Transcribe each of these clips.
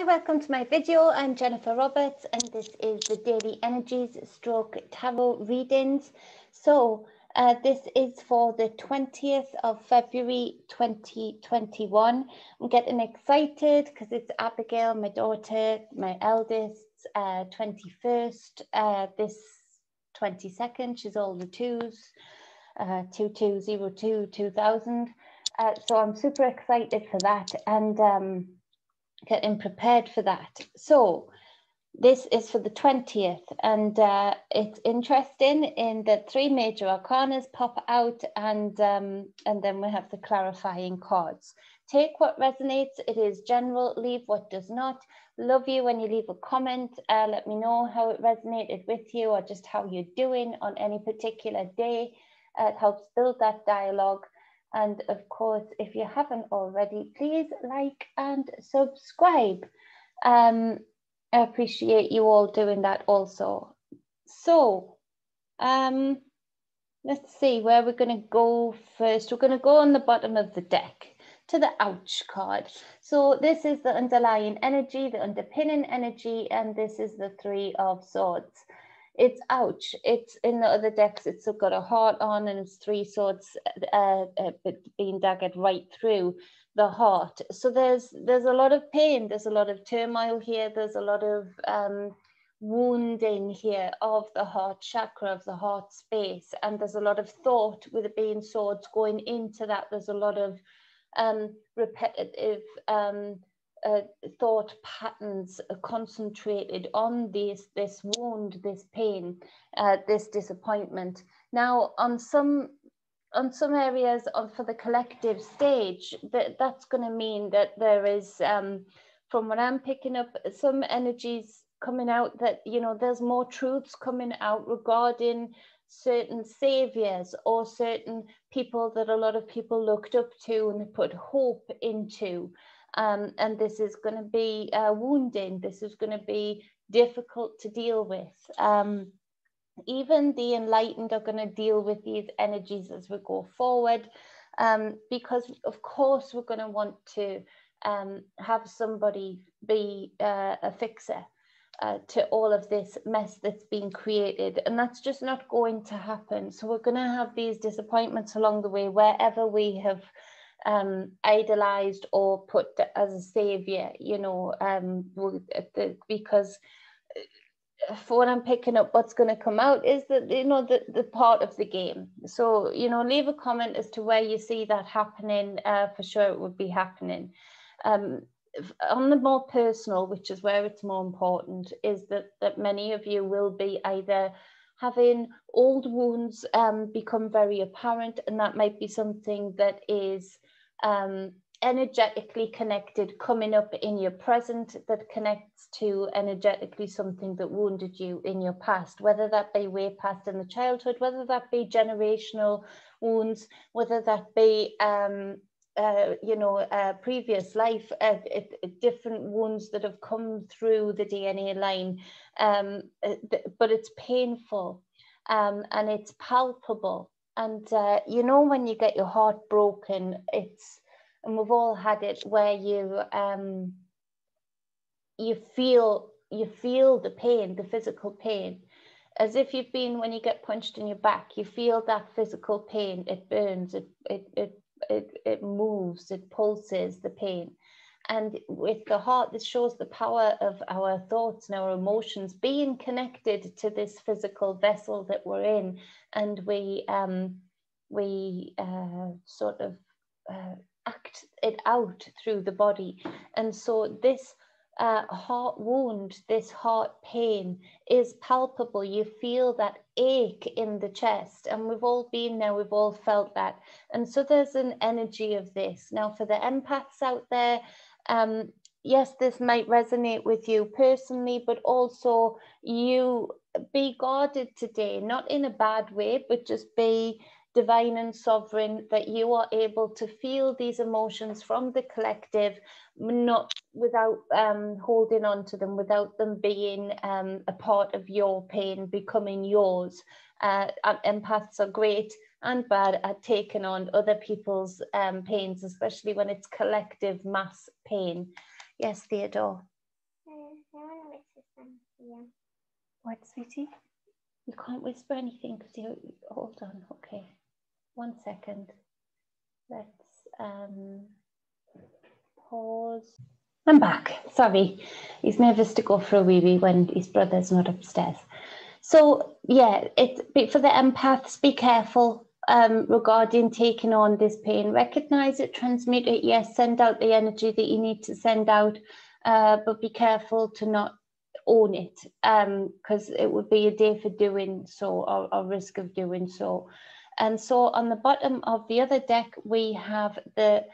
Hi, welcome to my video. I'm Jennifer Roberts and this is the Daily Energies Stroke Tarot readings. So this is for the 20th of February 2021. I'm getting excited because it's Abigail, my daughter, my eldest, 21st, this 22nd. She's all the twos, 2202, 2000. So I'm super excited for that and getting prepared for that. So this is for the 20th and it's interesting in that three major arcanas pop out and then we have the clarifying cards. Take what resonates. It is general. Leave what does not. Love you when you leave a comment. Let me know how it resonated with you or just how you're doing on any particular day. It helps build that dialogue. And of course, if you haven't already, please like and subscribe. I appreciate you all doing that also. So let's see where we're going to go first. We're going to go on the bottom of the deck to the ouch card. So this is the underlying energy, the underpinning energy, and this is the Three of Swords. It's ouch. It's in the other decks. It's got a heart on, and it's three swords being daggered right through the heart. So there's a lot of pain. There's a lot of turmoil here. There's a lot of wounding here of the heart chakra, of the heart space, and there's a lot of thought with it being swords going into that. There's a lot of repetitive thought patterns concentrated on this wound, this pain, this disappointment. Now, on some areas for the collective stage, that's going to mean that there is, from what I'm picking up, some energies coming out that, you know, there's more truths coming out regarding certain saviors or certain people that a lot of people looked up to and put hope into. And this is going to be wounding. This is going to be difficult to deal with. Even the enlightened are going to deal with these energies as we go forward, because of course we're going to want to have somebody be a fixer to all of this mess that's been created, and that's just not going to happen. So we're going to have these disappointments along the way wherever we have idolized or put as a savior, you know, because for what I'm picking up, what's going to come out is that, you know, the part of the game. So, you know, leave a comment as to where you see that happening. For sure it would be happening. On the more personal, which is where it's more important, is that many of you will be either having old wounds become very apparent, and that might be something that is energetically connected coming up in your present, that connects to energetically something that wounded you in your past, whether that be way past in the childhood, whether that be generational wounds, whether that be you know, previous life, different wounds that have come through the DNA line, but it's painful and it's palpable. And you know, when you get your heart broken, and we've all had it, where you feel the pain, the physical pain, as if you've been, when you get punched in your back, you feel that physical pain. It burns, it moves, it pulses, the pain. And with the heart, this shows the power of our thoughts and our emotions being connected to this physical vessel that we're in, and we sort of act it out through the body. And so this heart wound, this heart pain is palpable. You feel that ache in the chest, and we've all been there, we've all felt that. And so there's an energy of this. Now, for the empaths out there, yes, this might resonate with you personally, but also you be guarded today, not in a bad way, but just be divine and sovereign, that you are able to feel these emotions from the collective, not without holding on to them, without them being a part of your pain, becoming yours. Empaths are great and bad at taking on other people's pains, especially when it's collective mass pain. Yes, Theodore. What, sweetie? You can't whisper anything because you, hold on, okay. 1 second. Let's pause. I'm back, sorry. He's nervous to go for a wee-wee when his brother's not upstairs. So yeah, for the empaths, be careful regarding taking on this pain. Recognize it, transmute it, yes, send out the energy that you need to send out, but be careful to not own it, because it would be a day for doing so, or risk of doing so. And so on the bottom of the other deck, we have the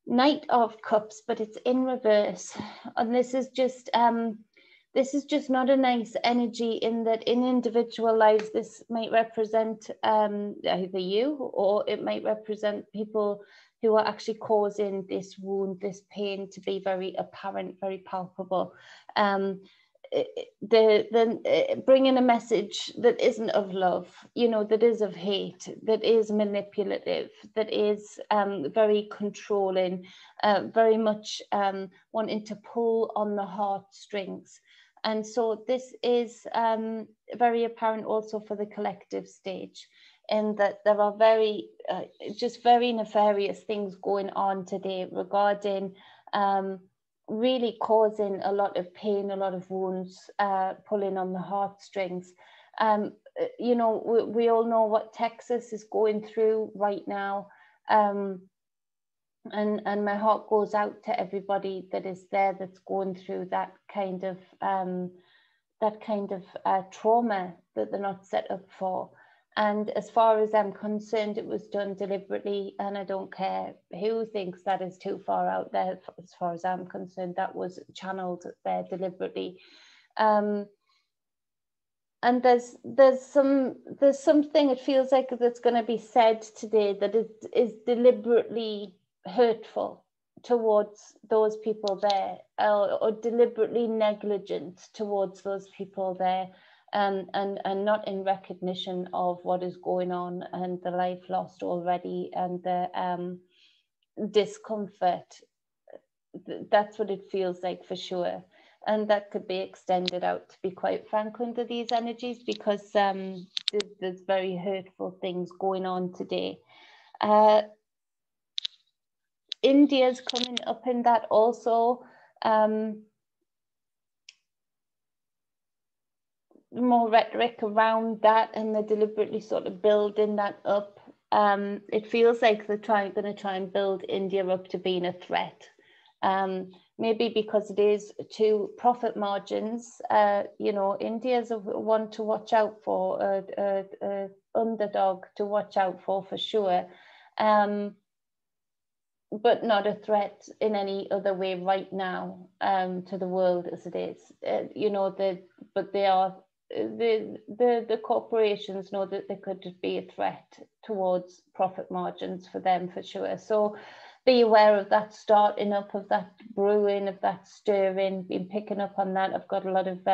Knight of Cups, but it's in reverse. And this is just not a nice energy, in that in individual lives, this might represent either you, or it might represent people who are actually causing this wound, this pain to be very apparent, very palpable. Bringing a message that isn't of love, that is of hate, that is manipulative, that is very controlling, very much wanting to pull on the heartstrings. And so this is very apparent also for the collective stage, in that there are very nefarious things going on today regarding really causing a lot of pain, a lot of wounds, pulling on the heartstrings. We all know what Texas is going through right now. And my heart goes out to everybody that is there, that's going through that kind of trauma that they're not set up for. And as far as I'm concerned, it was done deliberately, and I don't care who thinks that is too far out there. As far as I'm concerned, that was channeled there deliberately. And there's something, it feels like, that's going to be said today that is deliberately hurtful towards those people there, or deliberately negligent towards those people there. And not in recognition of what is going on, and the life lost already, and the discomfort. That's what it feels like, for sure. And that could be extended out, to be quite frank, under these energies, because there's very hurtful things going on today. India's coming up in that also. More rhetoric around that, and they're deliberately sort of building that up. It feels like they're going to try and build India up to being a threat. Maybe because it is to profit margins. India's a one to watch out for, a underdog to watch out for sure. But not a threat in any other way right now, to the world as it is. But they are. The corporations know that there could be a threat towards profit margins for them, for sure. So be aware of that starting up, of that brewing, of that stirring, been picking up on that. I've got a lot of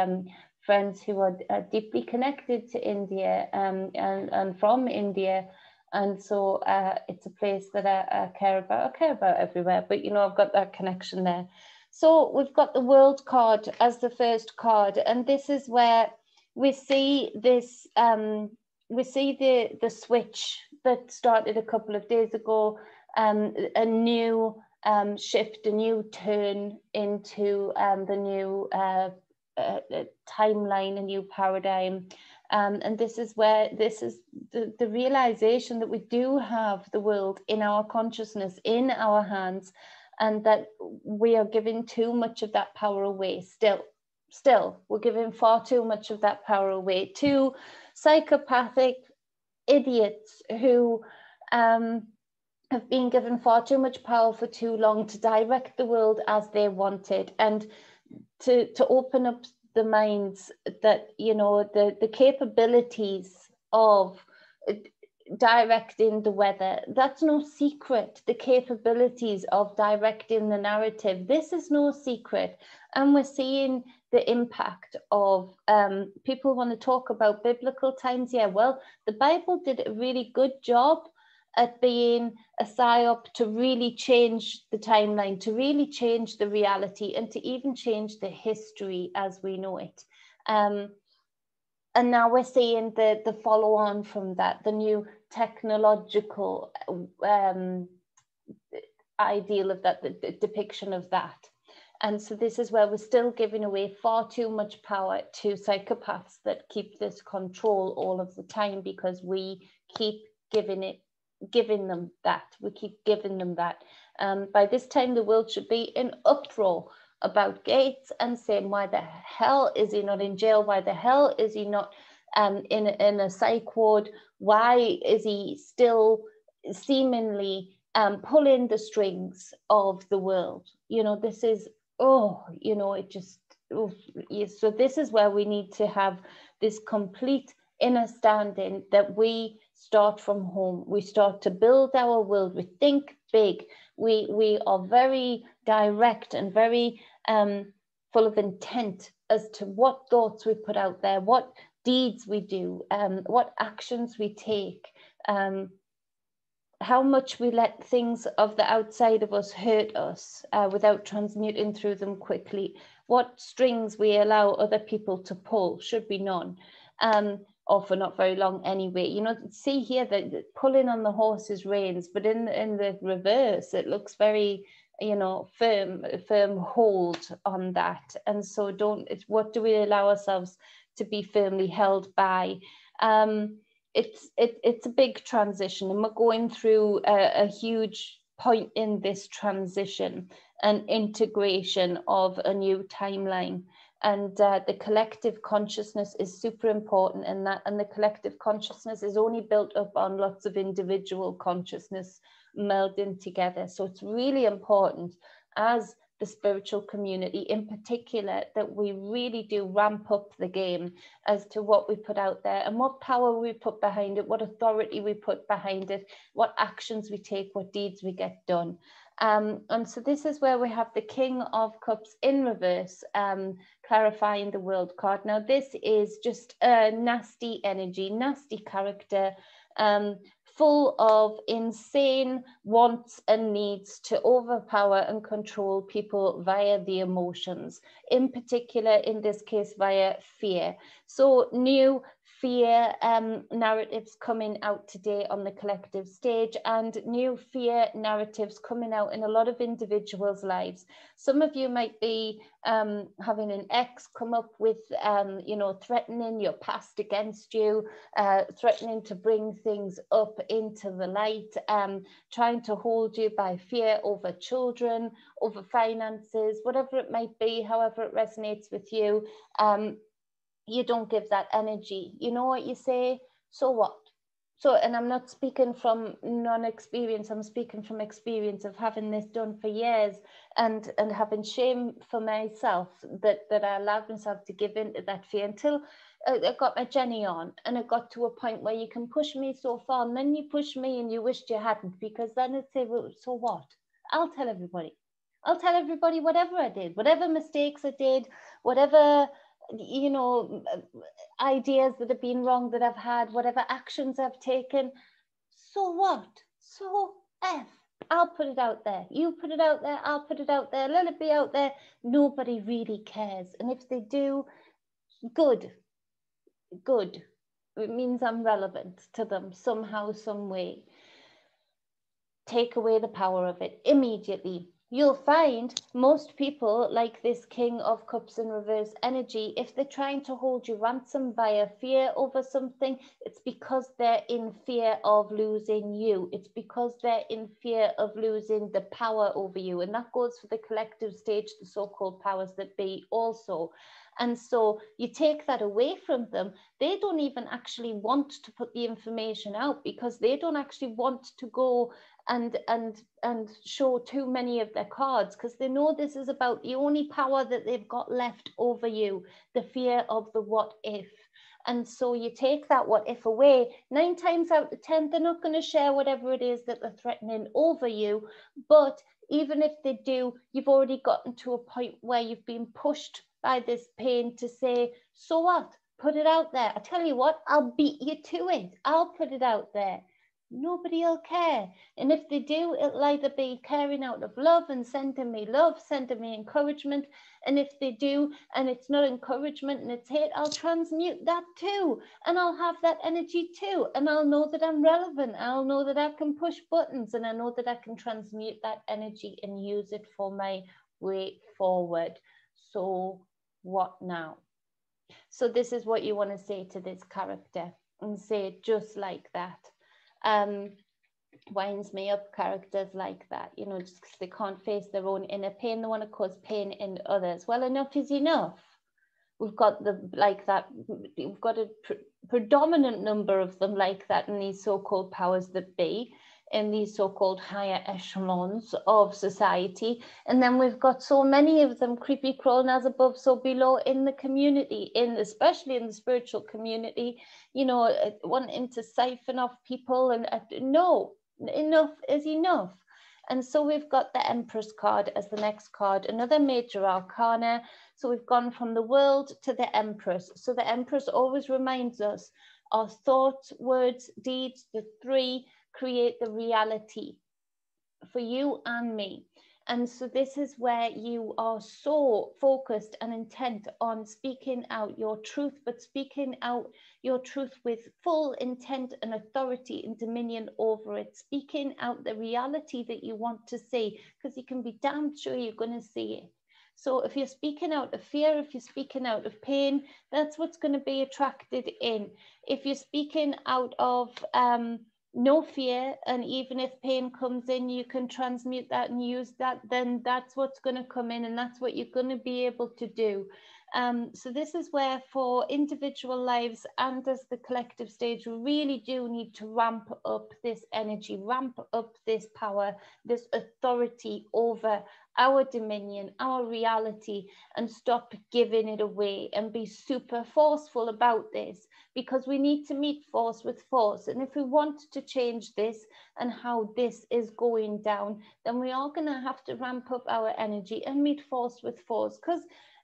friends who are deeply connected to India, and from India. And so it's a place that I care about. I care about everywhere, but I've got that connection there. So we've got the World card as the first card, and this is where we see this, we see the switch that started a couple of days ago, a new shift, a new turn into the new timeline, a new paradigm. And this is where the realization that we do have the world in our consciousness, in our hands, and that we are giving too much of that power away still we're giving far too much of that power away to psychopathic idiots who have been given far too much power for too long to direct the world as they wanted, and to open up the minds that the capabilities of directing the weather, that's no secret. The capabilities of directing the narrative, this is no secret. And we're seeing the impact of people want to talk about biblical times. Yeah, well, the Bible did a really good job at being a psyop to really change the timeline, to really change the reality, and to even change the history as we know it. And now we're seeing the follow on from that, the new technological ideal of that, the depiction of that. And so this is where we're still giving away far too much power to psychopaths that keep this control all of the time, because we keep giving them that. We keep giving them that. By this time, the world should be in uproar about Gates and saying, why the hell is he not in jail? Why the hell is he not in a psych ward? Why is he still seemingly pulling the strings of the world? You know, this is, it just, so this is where we need to have this complete understanding that we start from home. We start to build our world. We think big. We are very direct and very full of intent as to what thoughts we put out there, what deeds we do, what actions we take, how much we let things of the outside of us hurt us without transmuting through them quickly, what strings we allow other people to pull, should be none, or for not very long anyway. You know, see here that pulling on the horse's reins, but in the reverse, it looks very, firm hold on that. And so what do we allow ourselves to be firmly held by? It's a big transition, and we're going through a huge point in this transition and integration of a new timeline. And the collective consciousness is super important in that, and the collective consciousness is only built up on lots of individual consciousness melding together. So it's really important as the spiritual community in particular that we really do ramp up the game as to what we put out there and what power we put behind it, what authority we put behind it, what actions we take, what deeds we get done. And so this is where we have the King of Cups in reverse, clarifying the world card. Now this is just a nasty energy, nasty character, full of insane wants and needs to overpower and control people via the emotions, in particular, in this case, via fear. So new fear narratives coming out today on the collective stage, and new fear narratives coming out in a lot of individuals' lives. Some of you might be having an ex come up with, threatening your past against you, threatening to bring things up into the light, trying to hold you by fear over children, over finances, whatever it might be, however it resonates with you. You don't give that energy. You know what you say? So what? So, and I'm not speaking from non-experience, I'm speaking from experience of having this done for years and having shame for myself that I allowed myself to give into that fear until I got my Jenny on, and it got to a point where you can push me so far, and then you push me and you wished you hadn't, because then it'd say, well, so what? I'll tell everybody. I'll tell everybody whatever I did, whatever mistakes I did, whatever ideas that have been wrong that I've had, whatever actions I've taken. So what? So F. I'll put it out there. You put it out there. I'll put it out there. Let it be out there. Nobody really cares. And if they do, good. It means I'm relevant to them somehow, some way. Take away the power of it immediately. You'll find most people like this King of Cups in reverse energy, if they're trying to hold you ransom via fear over something, it's because they're in fear of losing you. It's because they're in fear of losing the power over you. And that goes for the collective stage, the so-called powers that be also. And so you take that away from them. They don't even actually want to put the information out, because they don't actually want to go and show too many of their cards, because they know this is about the only power that they've got left over you, the fear of the what if. And so you take that what if away, 9 times out of 10, they're not going to share whatever it is that they're threatening over you. But even if they do, you've already gotten to a point where you've been pushed by this pain to say, so what? Put it out there. I tell you what, I'll beat you to it. I'll put it out there. Nobody will care. And if they do, it'll either be caring out of love and sending me love, sending me encouragement. And if they do, and it's not encouragement and it's hate, I'll transmute that too. And I'll have that energy too. And I'll know that I'm relevant. I'll know that I can push buttons, and I know that I can transmute that energy and use it for my way forward. So what now? So this is what you want to say to this character, and say it just like that. Winds me up characters like that, you know, just because they can't face their own inner pain, they want to cause pain in others. Well, enough is enough. We've got the like that, we've got a predominant number of them like that in these so-called powers that be, in these so-called higher echelons of society. And then we've got so many of them creepy crawling as above so below in the community, in especially in the spiritual community, you know, wanting to siphon off people. And no, enough is enough. And so we've got the Empress card as the next card, another major arcana. So we've gone from the World to the Empress. So the Empress always reminds us our thoughts, words, deeds, the three create the reality for you and me. And so this is where you are so focused and intent on speaking out your truth, but speaking out your truth with full intent and authority and dominion over it, speaking out the reality that you want to see, because you can be damn sure you're going to see it. So if you're speaking out of fear, if you're speaking out of pain, that's what's going to be attracted in. If you're speaking out of no fear, and even if pain comes in, you can transmute that and use that, then that's what's going to come in, and that's what you're going to be able to do. So this is where, for individual lives and as the collective stage, we really do need to ramp up this energy, ramp up this power, this authority over our dominion, our reality, and stop giving it away and be super forceful about this, because we need to meet force with force. And if we want to change this and how this is going down, then we are going to have to ramp up our energy and meet force with force, because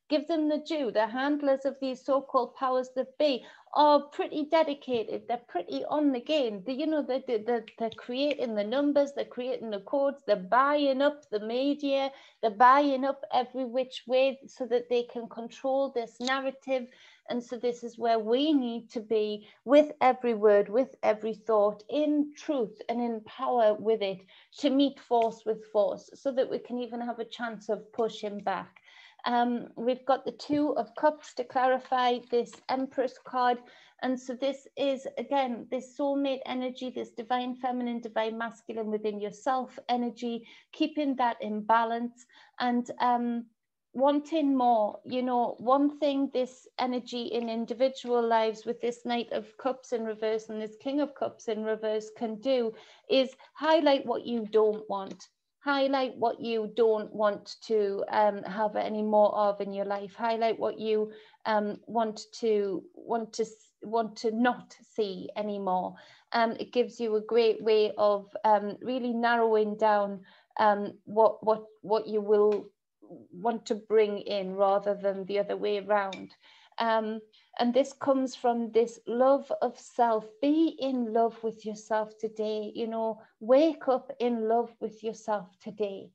give them the due, the handlers of these so-called powers that be are pretty dedicated. They're pretty on the game. You know, they're creating the numbers, they're creating the codes, they're buying up the media, they're buying up every which way so that they can control this narrative. And so this is where we need to be, with every word, with every thought, in truth and in power with it, to meet force with force, so that we can even have a chance of pushing back. We've got the Two of Cups to clarify this Empress card. And so this is, again, this soulmate energy, this divine feminine, divine masculine within yourself energy, keeping that in balance and wanting more. You know, one thing this energy in individual lives with this Knight of Cups in reverse and this King of Cups in reverse can do is highlight what you don't want. Highlight what you don't want to have any more of in your life. Highlight what you want to not see anymore. It gives you a great way of really narrowing down what you will want to bring in, rather than the other way around. And this comes from this love of self. Be in love with yourself today. You know, wake up in love with yourself today.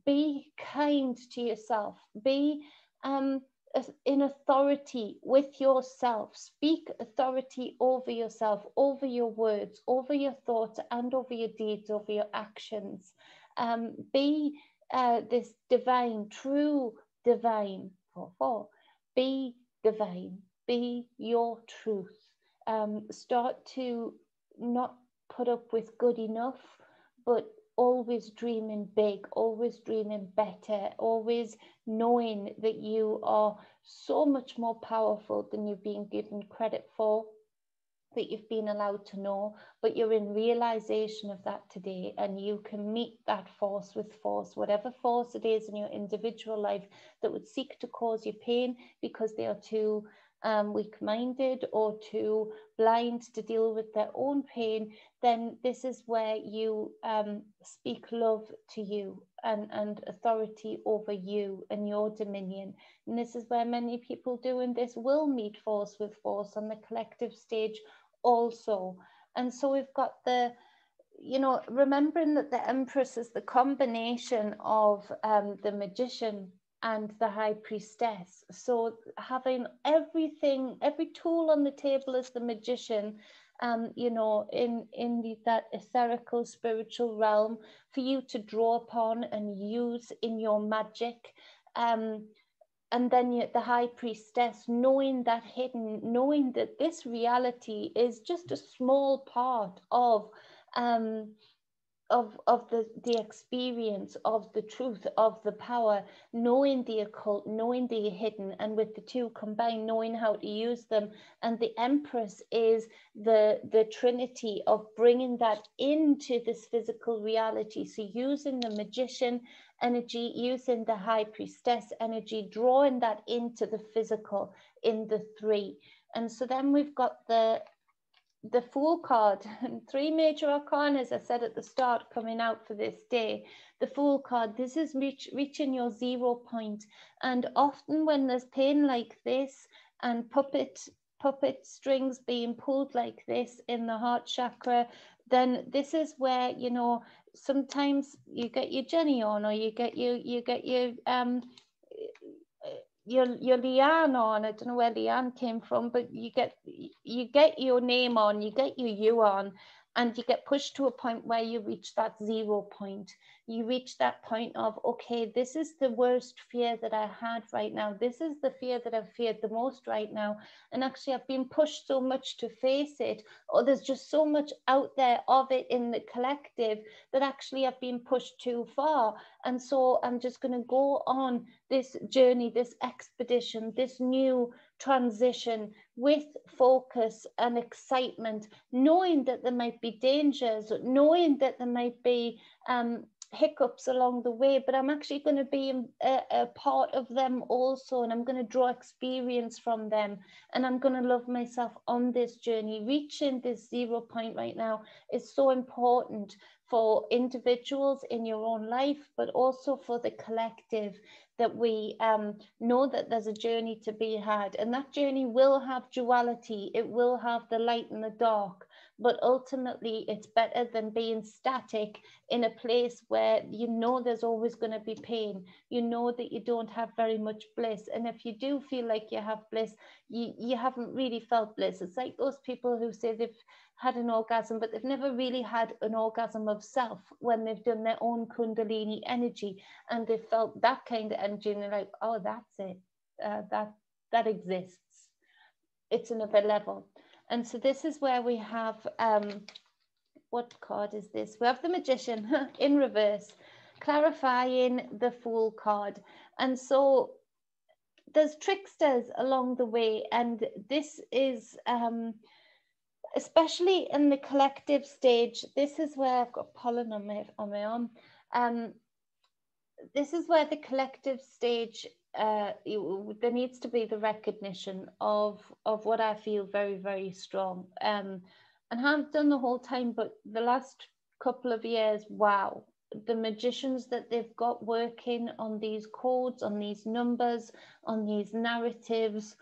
Be kind to yourself. Be in authority with yourself. Speak authority over yourself, over your words, over your thoughts, and over your deeds, over your actions. Be this divine, true divine. Be divine, be your truth. Start to not put up with good enough, but always dreaming big, always dreaming better, always knowing that you are so much more powerful than you've been given credit for, that you've been allowed to know, but you're in realization of that today, and you can meet that force with force, whatever force it is in your individual life that would seek to cause you pain because they are too weak-minded or too blind to deal with their own pain. Then this is where you speak love to you and authority over you and your dominion. And this is where many people doing this will meet force with force on the collective stage also. And so we've got the, you know, remembering that the Empress is the combination of the Magician and the High Priestess. So having everything, every tool on the table is the Magician, you know, in that etherical spiritual realm for you to draw upon and use in your magic. And then the High Priestess, knowing that hidden, knowing that this reality is just a small part of the experience of the truth of the power, knowing the occult, knowing the hidden, and with the two combined, knowing how to use them. And the Empress is the trinity of bringing that into this physical reality. So using the Magician energy, using the High Priestess energy, drawing that into the physical in the three. And so then we've got the Fool card, and 3 major arcana, as I said at the start, coming out for this day. The Fool card, this is reaching your 0 point. And often when there's pain like this and puppet strings being pulled like this in the heart chakra, then this is where, you know, sometimes you get your Jenny on, or you get your Leanne on. I don't know where Leanne came from, but you get your name on, you get your you on, and you get pushed to a point where you reach that 0 point. You reach that point of, okay, this is the worst fear that I had right now. This is the fear that I've feared the most right now. And actually I've been pushed so much to face it, or there's just so much out there of it in the collective that actually I've been pushed too far. And so I'm just going to go on this journey, this expedition, this new transition with focus and excitement, knowing that there might be dangers, knowing that there might be hiccups along the way, but I'm actually going to be a part of them also, and I'm going to draw experience from them, and I'm going to love myself on this journey. Reaching this 0 point right now is so important for individuals in your own life, but also for the collective, that we know that there's a journey to be had, and that journey will have duality. It will have the light and the dark, but ultimately it's better than being static in a place where you know there's always going to be pain. You know that you don't have very much bliss, and if you do feel like you have bliss, you haven't really felt bliss. It's like those people who say they've had an orgasm, but they've never really had an orgasm of self when they've done their own Kundalini energy, and they felt that kind of energy, and they're like, oh, that's it, that exists. It's another level. And so this is where we have, what card is this? We have the Magician in reverse, clarifying the Fool card. And so there's tricksters along the way, and this is especially in the collective stage. This is where I've got pollen on my arm. This is where the collective stage, there needs to be the recognition of what I feel very, very strong, and have done the whole time, but the last couple of years, wow, the magicians that they've got working on these codes, on these numbers, on these narratives,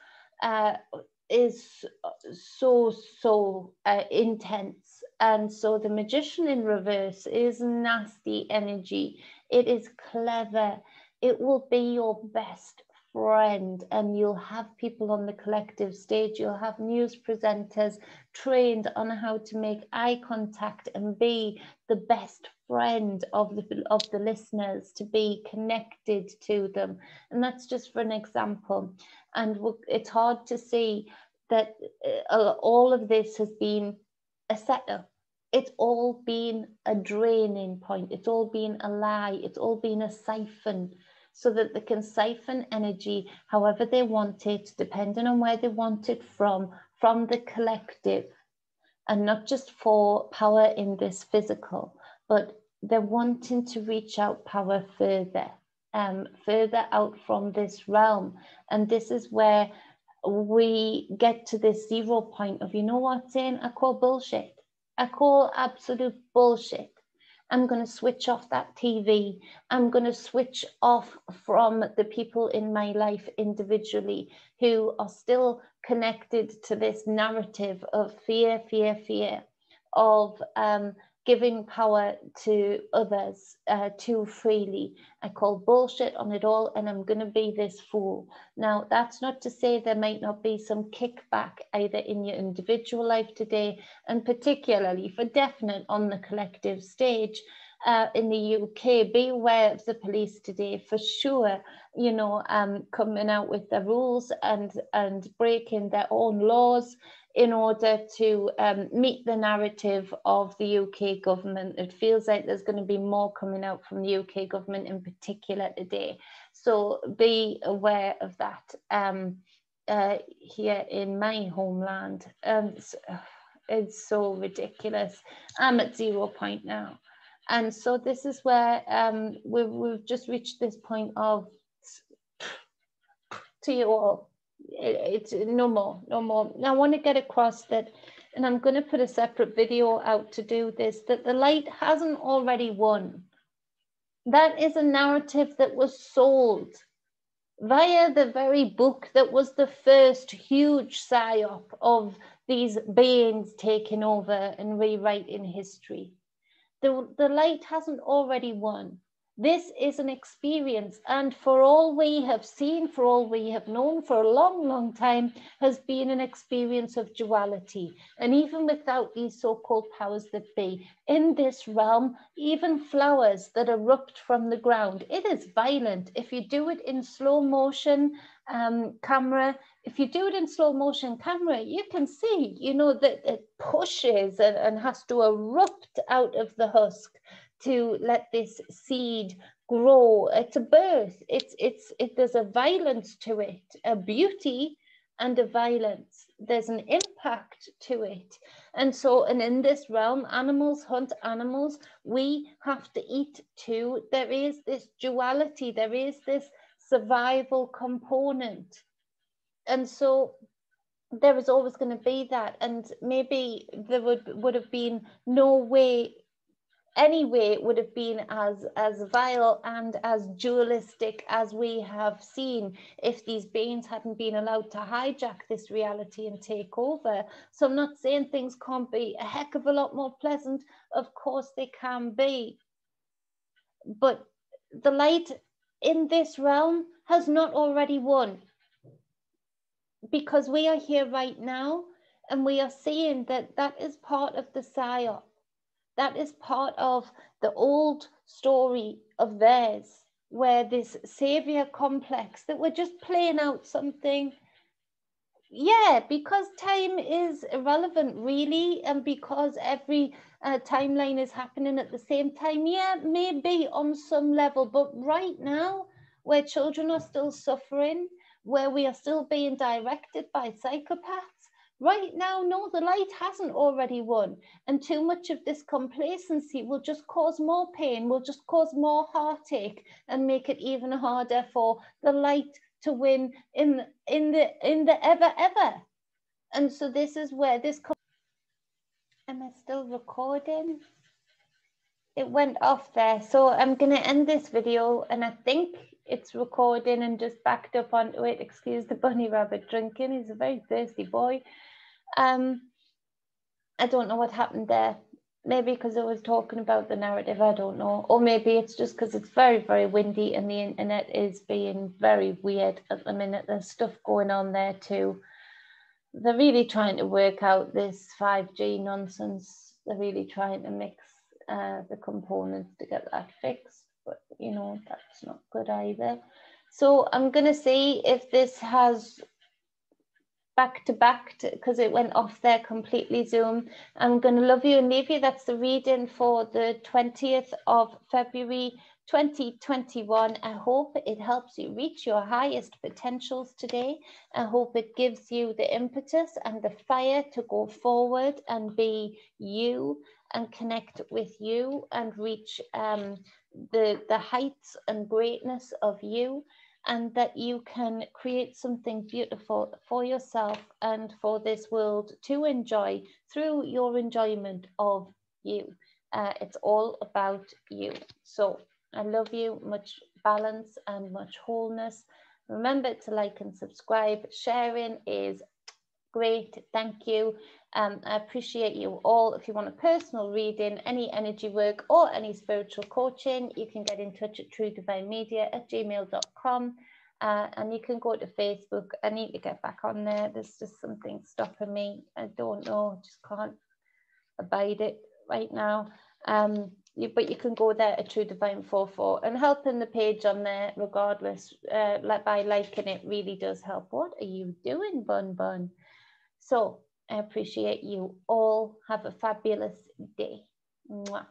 is so intense. And so the Magician in reverse is nasty energy. It is clever. It will be your best friend, and you'll have people on the collective stage. You'll have news presenters trained on how to make eye contact and be the best friend of the listeners, to be connected to them. And that's just for an example. And it's hard to see that all of this has been a setup. It's all been a draining point. It's all been a lie. It's all been a siphon, so that they can siphon energy however they want it, depending on where they want it from the collective, and not just for power in this physical, but they're wanting to reach out power further, further out from this realm. And this is where we get to this 0 point of, you know what, Zane, I call bullshit. I call absolute bullshit. I'm going to switch off that TV. I'm going to switch off from the people in my life individually who are still connected to this narrative of fear, fear, fear. of giving power to others too freely. I call bullshit on it all, and I'm going to be this fool. Now, that's not to say there might not be some kickback either in your individual life today, and particularly for definite on the collective stage. In the UK, be aware of the police today for sure, you know, coming out with the rules and breaking their own laws in order to meet the narrative of the UK government. It feels like there's going to be more coming out from the UK government in particular today. So be aware of that here in my homeland. It's so ridiculous. I'm at 0 point now. And so this is where we've just reached this point of, to you all, it's no more. Now, I want to get across that, and I'm going to put a separate video out to do this, that the light hasn't already won. That is a narrative that was sold via the very book that was the first huge psyop of these beings taking over and rewriting history. The light hasn't already won. This is an experience, and for all we have seen, for all we have known for a long, long time, has been an experience of duality. And even without these so-called powers that be, in this realm, even flowers that erupt from the ground, it is violent. If you do it in slow motion camera, if you do it in slow motion camera, you can see, you know, that it pushes and has to erupt out of the husk to let this seed grow. It's a birth. There's a violence to it, a beauty and a violence. There's an impact to it. And so, and in this realm, animals hunt animals. We have to eat too. There is this duality. There is this survival component. And so there is always going to be that. And maybe there would have been no way, anyway, it would have been as vile and as dualistic as we have seen if these beings hadn't been allowed to hijack this reality and take over. So I'm not saying things can't be a heck of a lot more pleasant. Of course they can be. But the light in this realm has not already won. Because we are here right now and we are seeing that that is part of the psyop. That is part of the old story of theirs, where this savior complex, that we're just playing out something. Yeah, because time is irrelevant, really, and because every timeline is happening at the same time. Yeah, maybe on some level, but right now, where children are still suffering, where we are still being directed by psychopaths, right now, no, the light hasn't already won. And too much of this complacency will just cause more pain, will just cause more heartache, and make it even harder for the light to win in the ever. And so this is where this comes. Am I still recording? It went off there. So I'm going to end this video, and I think it's recording and just backed up onto it. Excuse the bunny rabbit drinking. He's a very thirsty boy. I don't know what happened there. Maybe because I was talking about the narrative, I don't know. Or maybe it's just because it's very, very windy and the internet is being very weird at the minute. There's stuff going on there too. They're really trying to work out this 5G nonsense. They're really trying to mix the components to get that fixed. But, you know, that's not good either. So I'm going to see if this has back to back, because it went off there completely, Zoom. I'm going to love you and leave you. That's the reading for the 20th of February 2021. I hope it helps you reach your highest potentials today. I hope it gives you the impetus and the fire to go forward and be you and connect with you and reach the heights and greatness of you, and that you can create something beautiful for yourself and for this world to enjoy through your enjoyment of you. It's all about you. So I love you, much balance and much wholeness. Remember to like and subscribe. Sharing is great. Thank you. I appreciate you all. If you want a personal reading, any energy work or any spiritual coaching, you can get in touch at truedivinemedia@gmail.com. And you can go to Facebook. I need to get back on there. There's just something stopping me. I don't know, just can't abide it right now. But you can go there at True Divine 44 and helping the page on there regardless, by liking it really does help. What are you doing, Bun Bun? So I appreciate you all. Have a fabulous day. Mwah.